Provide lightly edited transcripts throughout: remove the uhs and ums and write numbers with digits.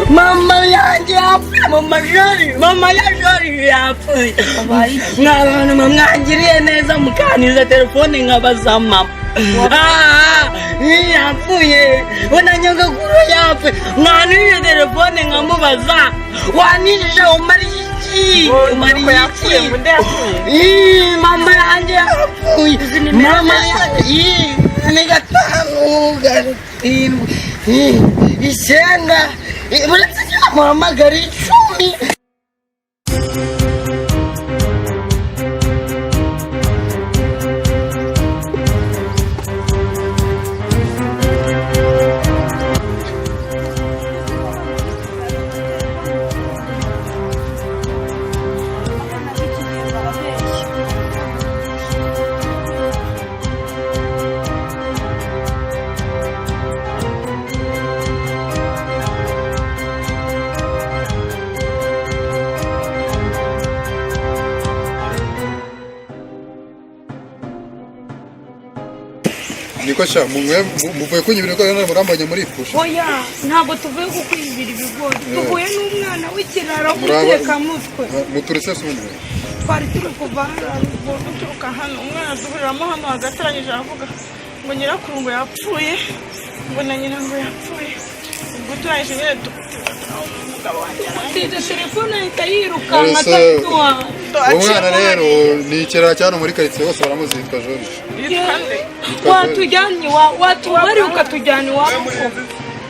Mama yanjye yapfuye mama ya Jori yapfuye n'abantu mwangiriye neza mukaniza telefone nkabaza mama yapfuye bona nyogokuru yapfuye mwanije telefone nkamubaza wanije umari iki mama yanjye yapfuye mama yanjye ni gatanu gatindwi icyenda uretse muhamagara 10 niko sha muvuye kunyibira ko yana murambanye muri ipusha oya ntabwo tuvuye kukwibira ibigori tuvuye n'umwana w'ikiraro guteka mutwe muturese sumwe twari turi kuva hano turuka hano umwana duhuriramo hano hagataranyije aravuga ngo nyirakuru ngo yapfuye ngo na nyina ngo yapfuye ubwo turangije nyine umugabo wanjye telefone ahita yirukanka atatuwa umwana rero ni ikiraro cyane muri karitsiye bose baramuzitwa Jori watujyanye watubari ukatujyana iwabo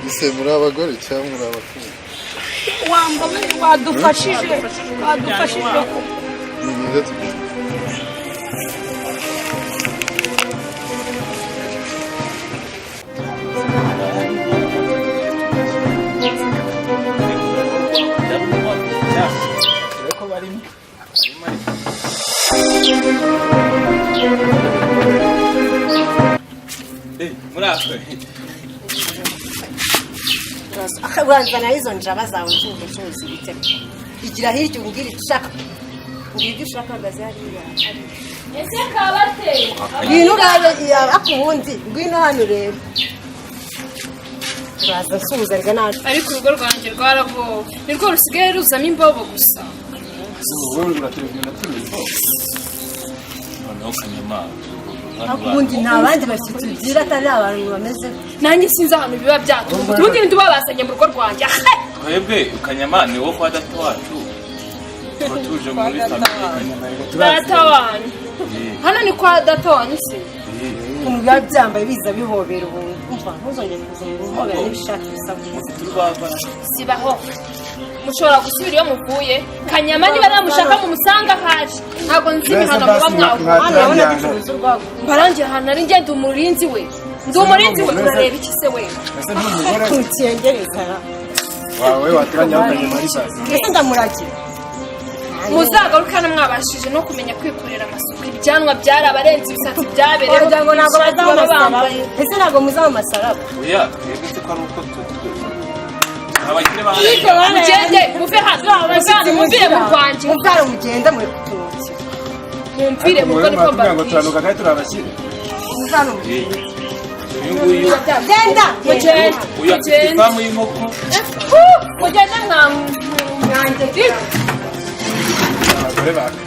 ise muri abagore cyangwa muri abakuru wambabari wadufashije ko nize tugeze akabanza izo njaba zawe cyose bitema igira hirya ubwira ushaka ngibyo ushaka gaze hariya ese kabate ngino urabe akubundi ngino hano rero baza nsubiza rega nacu ariko urugo rwanjye rwaravuwe nirwo rusigaye ruzamo imbobo gusa akubundi nta bandi basitugira atari abantu bameze nanjye sinzi ahantu biba byatumva ubundi ndi babazanye mu rugo rwanjye twebwe ukanyama ni wo kwa data wacu tuje muri famille data wanyu hano ni kwa data wanyu se umuntu biba byambaye biza bihobera ubundi umva ntuzongere guhobera n'ibishaka bisabwa sibaho mushobora gusubira iyo muvuye kanyama niba namushaka mu musanga haje ntabwo nzi imihano muba mwavuye barangira ahantu ari ngende umurinzi we ndi umurinzi we urareba iki se we kukiyengereza wawe waturanya ukanyama ari sazi ese ndamurakira muzagarukana mwabashije no kumenya kwikorera amasuku ibyanwa byarabarenze ibisatsi byabereye wagira ngo ntabwo bazaba bambaye ese ntabwo muzaba amasaraba oya twebwe se ko ari uko abakire mugende muve hano muvire mu rwanjye mubyara mugenda muri kutuki mumvire mu rugo niko mbabwira muzana nguyu genda mugende ifamu y'inkoko mugende mwanjye abagore bake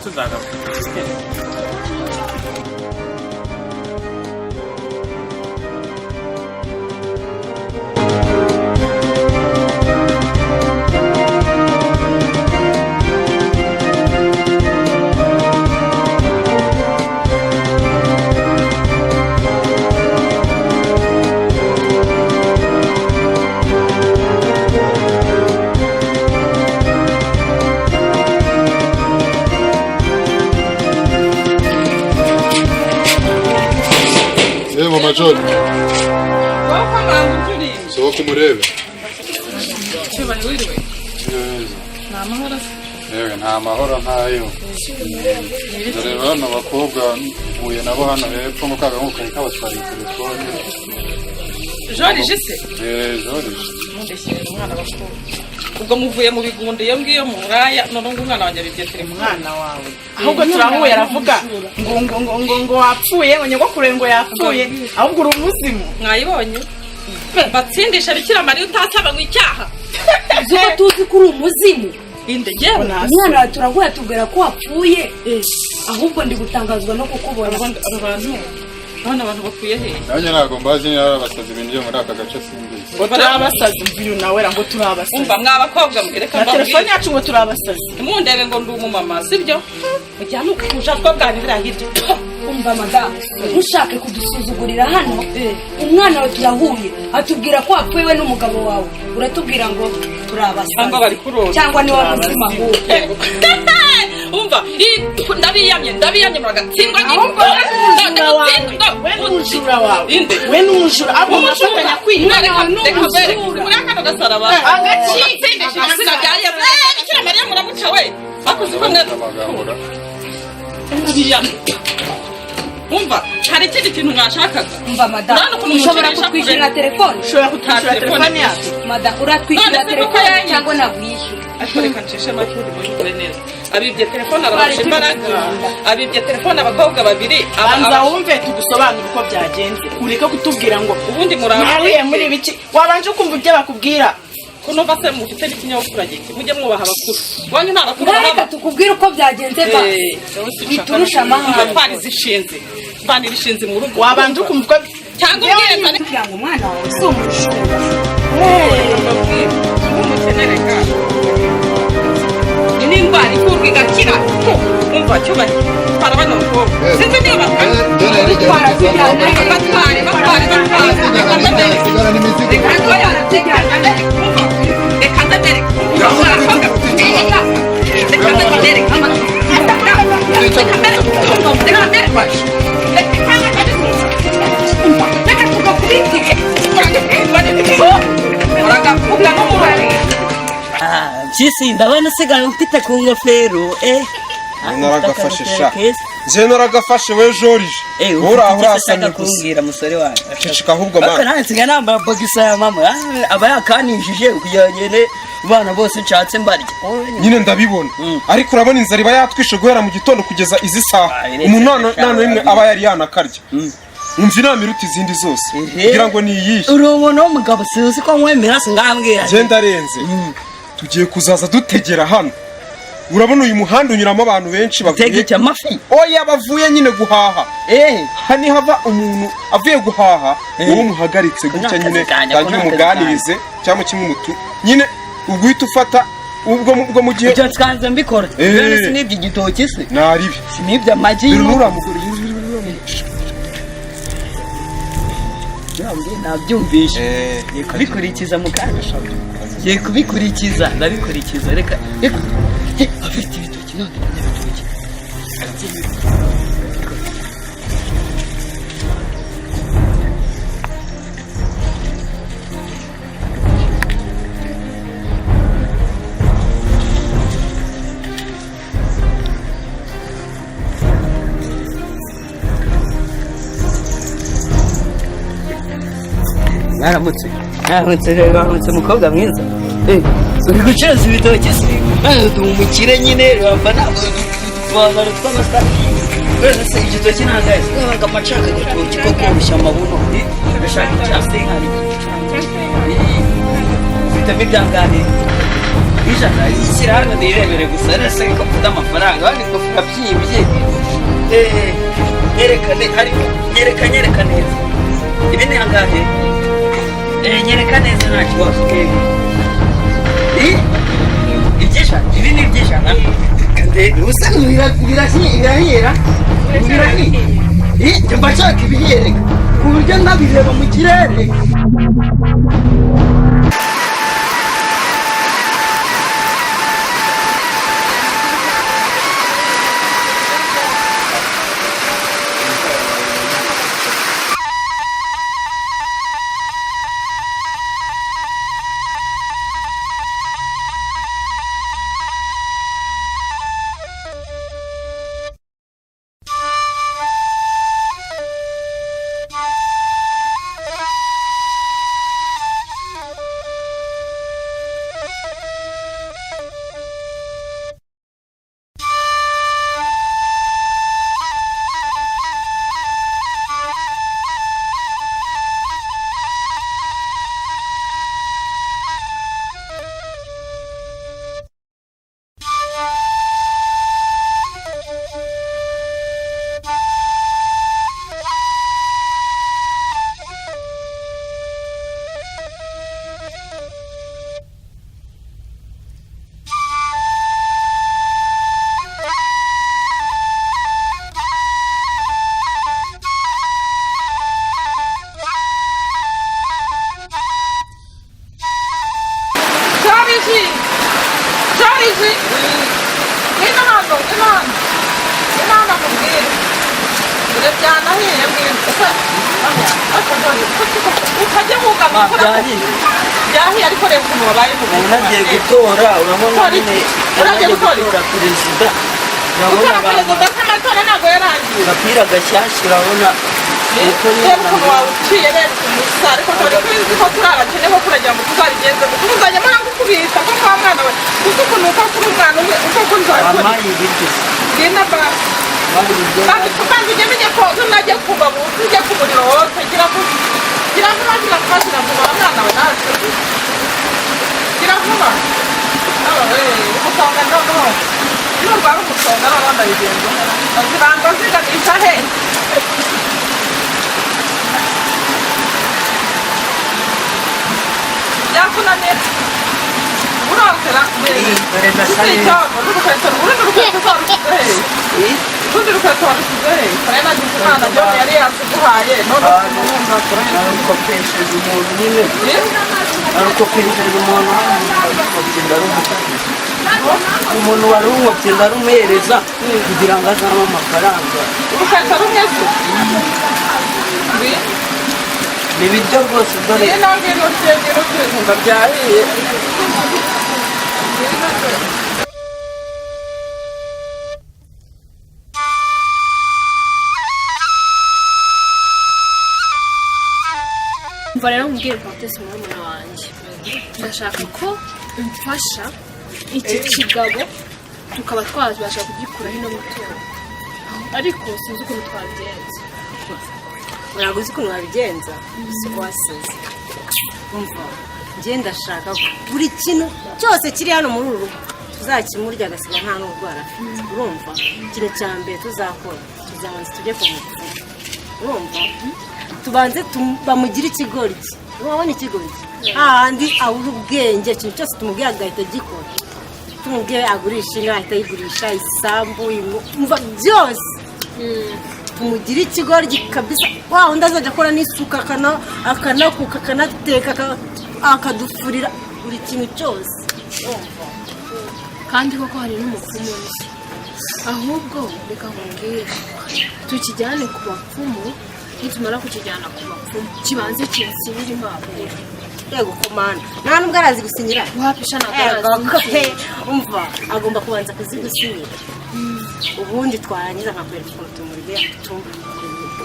tuzagaruka Mama Jori sohoka umurebe nta mahoro ntayo dore bano bakobwa mpuye nabo hano hepfo mu kaga nk'uko kabatwariye telefone Jori jise Jori mundeshyira umwana bakuru ubwo muvuye mu bigundi iyo ngiyo mu muraya none ngo umwana wanjye abibye telefone umwana wawe ahubwo turahuye aravuga ngo wapfuye ngo nyogokuru ngo yapfuye ahubwo uri umuzimu mwayibonye batsindisha bikira mariya utasaba ngo icyaha zuko tuzi ko uri umuzimu inde jewe umwana wawe turahuye atubwira ko wapfuye ahubwo ndi gutangazwa no kukubona abantu bakwiye he nanjye ntabwo mbazi niba abasazi binjiye muri aka gace simbizi ngo turabasazi mvuye nawe ngo turabasazi umva mwabakobwa mwereka na telefone yacu ngo turabasazi mundebe ngo ndi umumama sibyo mujyana ukujatwa bwanirira hirya umva madamu ntushake kudusuzugurira hano umwana wawe turahuye atubwira ko wapfuye we n'umugabo wawe uratubwira ngo turabasazi cyangwa niwe muzima ahubwo umva ndabiyamye muragatsindwa we n'umujura abo mufatanya kwiba muri akano gasaraba bikira mariya muramuca we bakoze ko umva hari ikindi kintu mwashakaga umva madamu ushobora kutwishyurira telefone ushobora kutwishyura telefone yacu madamu uratwishyura telefone cyangwa nabwishyura ariko reka ncishe amakuru muyikore neza abibye telefone arabasha imbaraga abibye telefone abakobwa babiri banza wumve tugusobanura uko byagenze ureke kutubwira ngo ubundi murahuye muri biki wabanje ukumva ibyo bakubwira kuno base mufite n'ikinyabupfura gike mujye mwubaha abakuru wanyu nta bakuru reka tukubwire uko byagenze ba biturusha amahanga twari zishinze twari rishinze mu rugo wabanje ukumva cyangwa ubwire kugira ngo umwana wawe si umujura umukenereka ni indwara ikurwa igakira umva cyubahiro twara bano bakobwa sinzi niba batwara Chisi ndabona usigaye ufite ku ngofero naragafashe sha je naragafashe we George ura urasanga kumbwira musore wanjye cicika ahubwo ma akaransiga namba bogisa ya mama aba yakanijije kujyanyene bana bose nshatse mbarya nyine ndabibona ariko urabona inzara iba yatwishe guhera mu gitondo kugeza izi saha umuntu nano rimwe aba yari yanakarya umva inama iruta izindi zose kugira ngo niyishe uri umuntu w'umugabo sinzi ko nkwemera singambwira je ndarenze tugiye kuzaza dutegera hano urabona uyu muhanda unyuramo abantu benshi bavuye amafi oya bavuye nyine guhaha hani hava umuntu avuye guhaha uwo muhagaritse gutya nyine tangira umuganirize cyangwa kimwe mutu nyine ubwita ufata ubwo mu gihe cyo tsanze mbikora none sinibye igitoki se naribi sinibye amagi uramugura nabyumvishe kubikurikiza mu kanya ye kubikurikiza ndabikurikiza reka afite ibitoki none ibitoki Naramutse mukobwa mwiza uri gucuruza ibitoki se ndi umukire nyine bambana twabara tw'amasaka wese se igitoki ntangaye wabaga amacaka igitoki ko koroshya amabuno agashaka icyase nkari ufitemo ibyangane ijana ishyira hano nirebere gusa rese ko mfite amafaranga abandi ko byibye nyerekane ariko nyereka neza ibi ni angahe nyereka neza nta kibazo ibi ni iby'ijana usa birahira mba nshaka ibihiyereka ku buryo nabireba mu kirere jyana hiya mbwira ukajya wugama byahiye ariko reba ukuntu wabaye mu nagiye gutora urabona nyine uragiye gutora perezida gutora perezida k'amatora ntabwo yarangiye agapira gashyashya urabona reba ukuntu wawuciye reba ukuntu usa ariko turi ko turi abakene ko turagira ngo tuzabigenze kuko uzajya mpora gukubita ko kwa mwana we uzi ukuntu uko kuri umwana umwe uko kuri uzakora amayi ibiryo genda kandi ujye menya ko nunajya kuba ujya ku muriro wose gira vuba gira vuba mwana we natwe gira vuba umusonga noneho iyo urwara umusonga noneho ndabigenza zibanza ziganisha he byakunanira urongera urundi rukweto warusize he kare nagize umwana byo yari yatuguhaye none arukopesheje umuntu nyine arukopesheje umuntu wari umwotse ndarumuhereza kugira ngo azame amafaranga urukweto rumwe se ni ibiryo rwose dore ngino ngino byahiye mva rero nkubwire Portesi murumuna wanjye ndashaka ko umfasha iki kigabo tukaba twabasha kugikuraho ino mitungo ariko sinzi ukuntu twabigenza ntabwo uzi ukuntu wabigenza si ko wasize umva njye ndashaka ko buri kintu cyose kiri hano muri uru rugo tuzakimurya agasiga nta n'urwara afite urumva ikintu cya mbere tuzakora tuzabanza tujye kumupfumu urumva tubanze bamugire ikigori cye urabona ikigori cye hahandi abura ubwenge ikintu cyose tumubwira agahita agikora tumubwire agurisha inka ahita ayigurisha isambu umva byose tumugire ikigori kabisa wa undi azajya akora n'isuka akanakuka akanateka akadufurira buri kintu cyose kandi koko hari n'umupfumu nzi ahubwo reka nkubwire tukijyane ku bapfumu nitumara kukijyana ku bapfumu kibanze kinsinyira impapuro yego komana nta nubwo arazi gusinyira wapisha ntabwo arazi umva agomba kubanza kuzigusinyira ubundi twarangiza nkakwereka ukuntu tumurya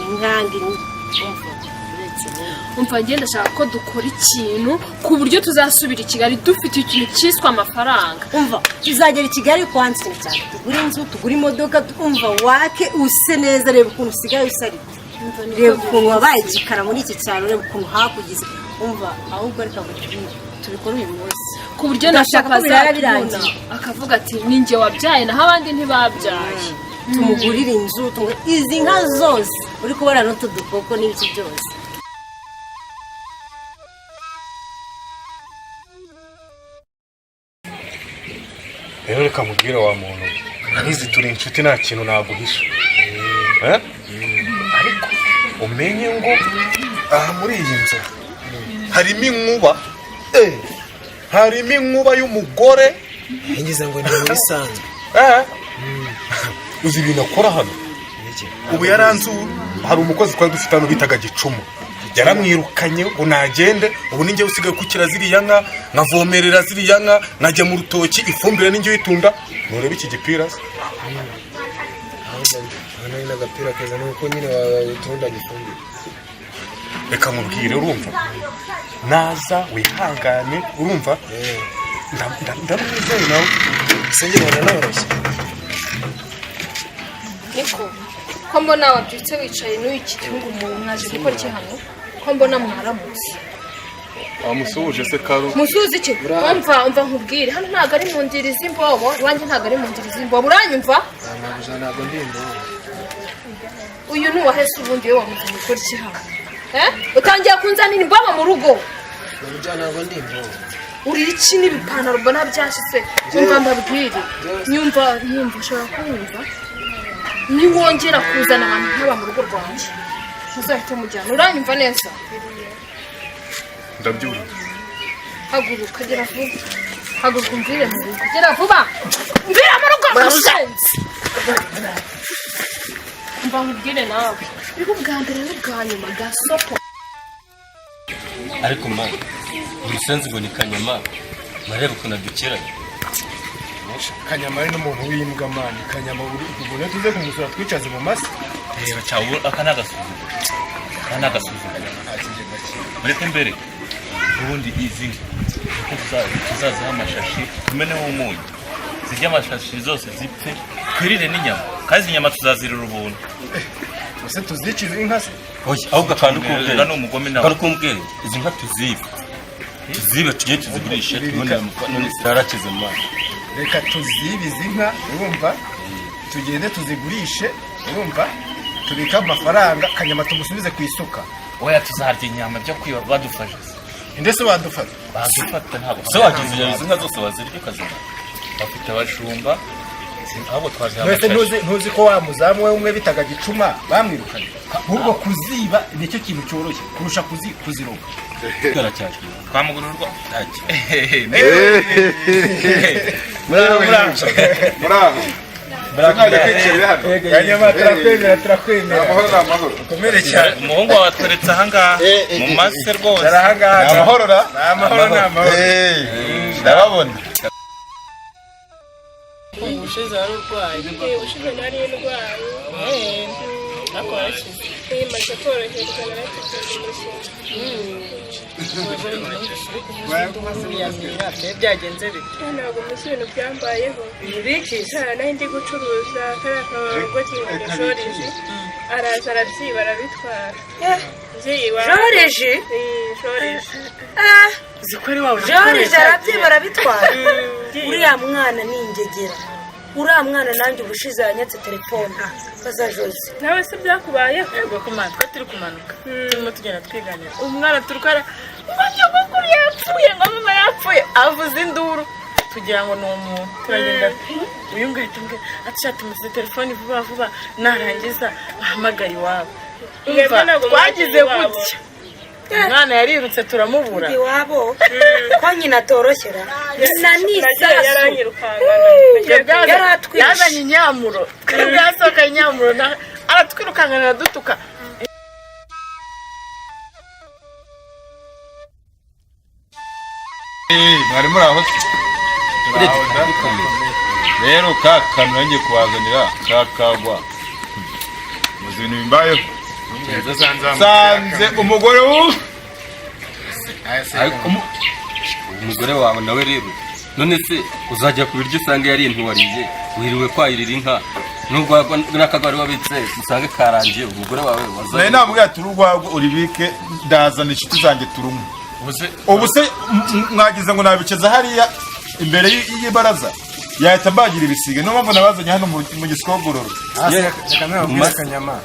inyange umva ngenda ndashaka ko dukora ikintu ku buryo tuzasubira i Kigali dufite ikintu cyiswe amafaranga umva tuzagera i Kigali kwanza ikintu cyane tugura inzu tugura imodoka twumva wake use neza reba ukuntu usigaye usarika reba ukuntu wabaye igikara muri iki cyaro reba ukuntu hakugize umva ahubwo reka tubikora uyu munsi ku buryo nashaka azabibona akavuga ati ninjye wabyaye naho abandi ntibabyaye tumugurira inzu izi nka zose uri kubona n'utudukoko n'ibiki byose rero reka mubwire wa muntu nkizi turi inshuti nta kintu naguhisha ariko umenye ngo aha muri iyi nzu harimo inkuba harimo inkuba y'umugore ngize ngo ni muri sanzwe uzi ibintu akora hano ubu yaranzu hari umukozi twari dufite hano bitaga Gicuma yaramwirukanye ngo nagende ubu ninjye usigaye kukira ziriya nka nkavomerera ziriya nka nkajya mu rutoki ifumbire ninjye uyitunda nurebe iki gipira se hano ni agapira keza nuko nyine wawutunda ifumbire reka mubwire urumva naza wihangane urumva ndamwizeye nawe sengera noroshye niko ko mbona wabyutse wicaye n'uyu gihugu mwaje gukora iki hano ko mbona mwaramutse wamusuhuje se karo musuzi iki umva nkubwire hano ntabwo ari mu ndiri z'imbobo iwanjye ntabwo ari mu ndiri z'imbobo uranyumva ntabwo ndi imbobo uyu ni uwahese ubundi we wamuze gukora iki hano utangiye kunzanira imbobo mu rugo ntabwo ndi imbobo uri iki n'ibipantaro mbona byashyitse nyumva mbabwire nyumva ushobora kumva niwongera kuzana abantu nk'aba mu rugo rwanjye ntuzahite mujyana uranyumva neza ndabyumva haguruka gera vuba haguruka umvire mu rugo gera vuba mvira mu rugo mushenzi mva nkubwire nawe biba ubwa mbere n'ubwa nyuma gasoko ariko mama umusenzi ngo ni Kanyama mareba ukuntu adukiranye Kanyama ari n'umuntu w'imbwa mani Kanyama ubwo tuze kumusura twicaze mu masi reba cyawo akanagasuzuka mureke mbere ubundi izi tuzaziha amashashi tumeneho umunyu zijya amashashi zose zipfe twirire n'inyama kandi izi nyama tuzazirira ubuntu ese tuzicize inka se oya ahubwo kandi kumbwira ni umugome nawe kandi kumbwira izi nka tuzibe tujye tuzigurishe tubone none zirarakize mu mazi reka tuzibe izi nka urumva tugende tuzigurishe urumva tubika amafaranga Kanyama tumusubize ku isuka oya tuzarya inyama byo kwiba badufashe ndetse badufata ntabwo se wagize izi nka zose wazirya ukazana bafite abashumba ahubwo twaziha mwese ntuzi ko wa muzamu we umwe bitaga Gicuma bamwirukanye ahubwo kuziba nicyo kintu cyoroshye kurusha kuziroba twamugururwa muraho Kanyama turakwemera amahoro ukomere cyane umuhungu wawe atweretse ahangaha mu mase rwose amahoro ndababona ubushize wari urwaye ubushize nari ndwaye ariko warashize maze koroherwa naratukaje byagenze bite ntabwo umunsi ibintu byambayeho ibikisha nari ndi gucuruza kariya kabago k'inshoriji araza arabyiba arabitwara Joriji zikora iwawe Joriji arabyiba arabitwara uriya mwana ni ingegera uriya mwana nanjye ubushize yanyatse telefone kaza Joyce nawe se byakubayeho yego kumana twa turi kumanuka turimo tugenda twiganira umwana turukara ngo nyogokuru yapfuye ngo mama yapfuye avuze induru tugira ngo ni umuntu turagenda uyu nguyu tumbwira ati tumuze telefone vuba vuba narangiza ahamagaye iwabo twagize gutya umwana yarirutse turamubura iwabo ko nyina atoroshyera nyina ni isasu yazanye inyamuro twebwe yasohoka inyamuro aratwirukanganira dutuka mwari muri aho rero ka kantu nanjye kubazanira kakagwa muzi ibintu bimbayeho sanze umugore umugore wawe nawe rero none se uzajya ku biryo usanga yari ntiwariye wiriwe kwayirira inka nubwo n'akagwari wabitse usange karangiye umugore wawe naye namubwira ati urugwagwa uribike ndazana inshuti zanjye turumwe ubu se mwagize ngo nabiceza hariya imbere y'ibaraza yahita mbagira ibisiga niyo mpamvu nabazanye hano mu gisikogororo Kanyama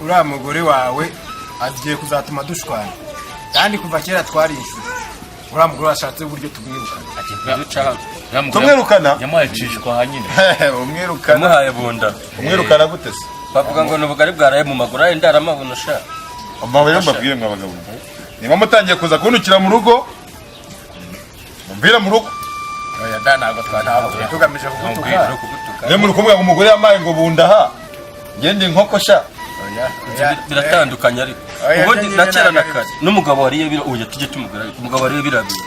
uriya mugore wawe agiye kuzatuma dushwana kandi kuva kera twari inshuti uriya mugore washatse uburyo tumwirukana tumwirukana yamuhacishwa hanyine umwirukana muhaye bunda umwirukana gute se bavuga ngo n'ubugari bwaraye mu maguru ari ndaramabuno sha amabuye mbabwire mwa bagabo niba mutangiye kuza kunukira mu rugo mumbira mu rugo oya ntabwo tugamije kugutuka ne muri kumwe ngo umugore yamaye ngo bundaha ngende inkoko sha biratandukanye ariko ubundi nakera na kare n'umugabo wariye bira uye tujye tumugara umugabo wariye birabira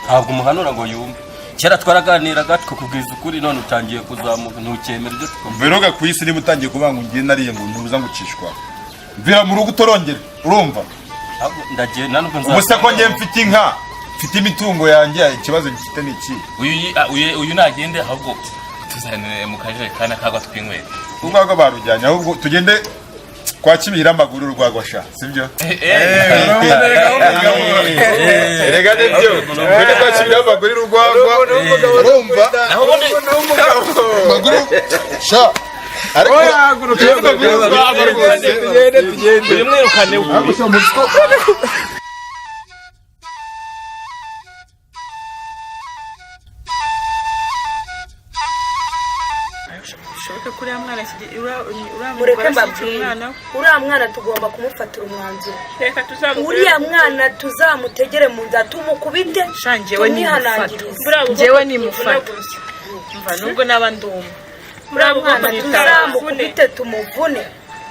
ntabwo umuhanura ngo yumve kera twaraganiraga tukubwiza ukuri none utangiye kuzamuka ntukemera ibyo mviroga ku isi niba utangiye kubanga ngiye nariye ngo ntuza ngucishwa mvira mu rugo utorongera urumva ndagiye nanubwo ubuse ko ngiye mfite inka mfite imitungo yanjye ikibazo gifite ni iki uyu nagende ahubwo tuzanire mu kajerekani akagwa twinywera urwagwa barujyanye ahubwo tugende kwa Kibihira amaguru urwagwa sha sibyo rega nibyo tugende kwa Kibihira amaguru urwagwa urumva amaguru sha ariko tugende uyu mwirukane mureke mbabwire uriya mwana tugomba kumufatira umwanzuro uriya mwana tuzamutegere mu nda tumukubite njyewe nimufata mva nubwo naba ndumva uriya mwana tuzamukubite tumuvune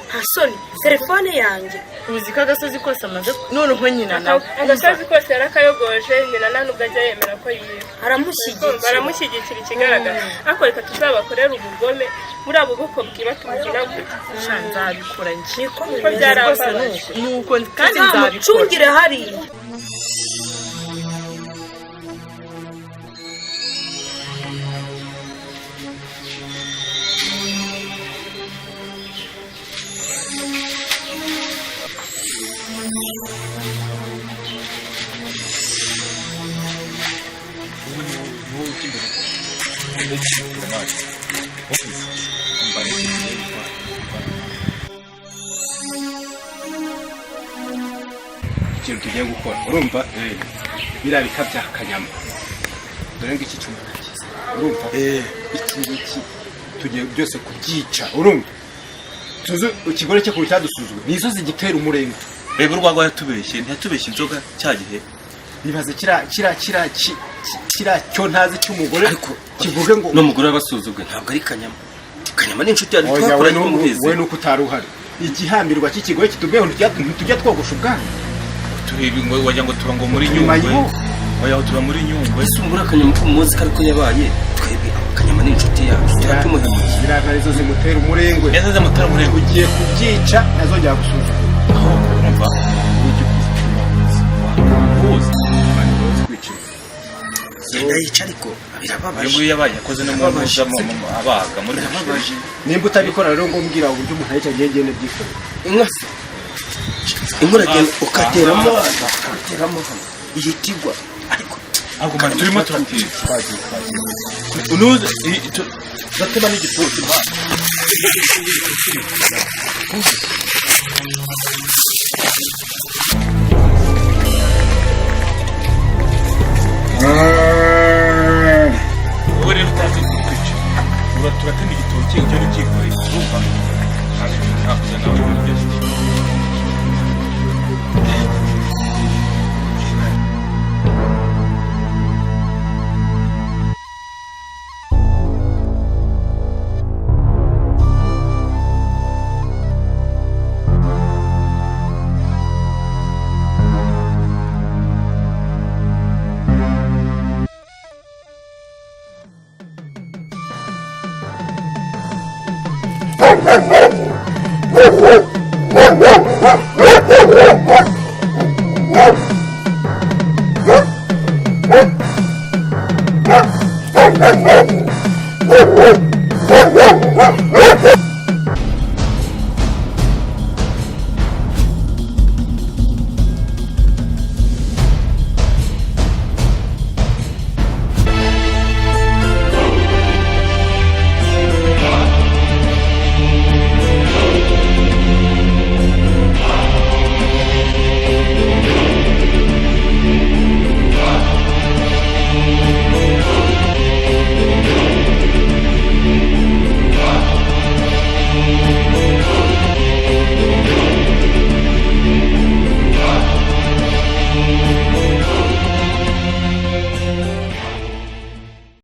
nta soni telefone yanjye uzi ko agasozi kose amaze noneho nyina nawe agasozi kose yarakayogoje nyina nta nubwo ajya yemera ko yiwe aramushyigikira ikigaragara ariko reka tuzabakorera ubugome muri abo bwoko bwiba tumugira gutya nzabikora njye kuko byarambabaje nuko kandi nzabikora mucungire hariya ikintu tugiye gukora urumva biriya bika bya kanyama dore ngo iki cyuma nakize urumva iki ngiki tugiye byose kubyica urumva tuzi ikigore cyo kuba cyadusuzuma nizo zigitera umurenge reba urwagwa yatubeshye ntiyatubeshye inzoga cya gihe nibaze kiriya cyo ntazi cy'umugore kivuge ngo n'umugore wabasuzugwe ntabwo ari kanyama kanyama ni inshuti yacu twakoranye n'umubizi we nuko utari uhari igihambirwa cy'ikigoye kitubweho ntitujya twogosha ubwanwa tureba ngo wagira ngo tuba ngo muri nyungwe oya tuba muri nyungwe ese umugore akanyama ko muzi kariko yabaye twebwe kanyama ni inshuti yacu turatumuhemukiye ziriya arizo zimutera umurengwe neza zimutera umurengwe ugiye kubyica nazongera gusuzuma aho urumva genda yica ariko birababaje uyu yabaye yakoze no mu abaga muri birababaje nimba utabikora rero ngo mbwira uburyo umuntu ahita agenda byikorera inka se imuragenda ukateramo iyitigwa ariko ahubwo mani turimo turatira unuze turatema n'igipfusi wowe rero utazi kwica turatema igitoki icyo ni cyikoreye urumva ntakuza nawe ibintu byose Woof, woof, woof.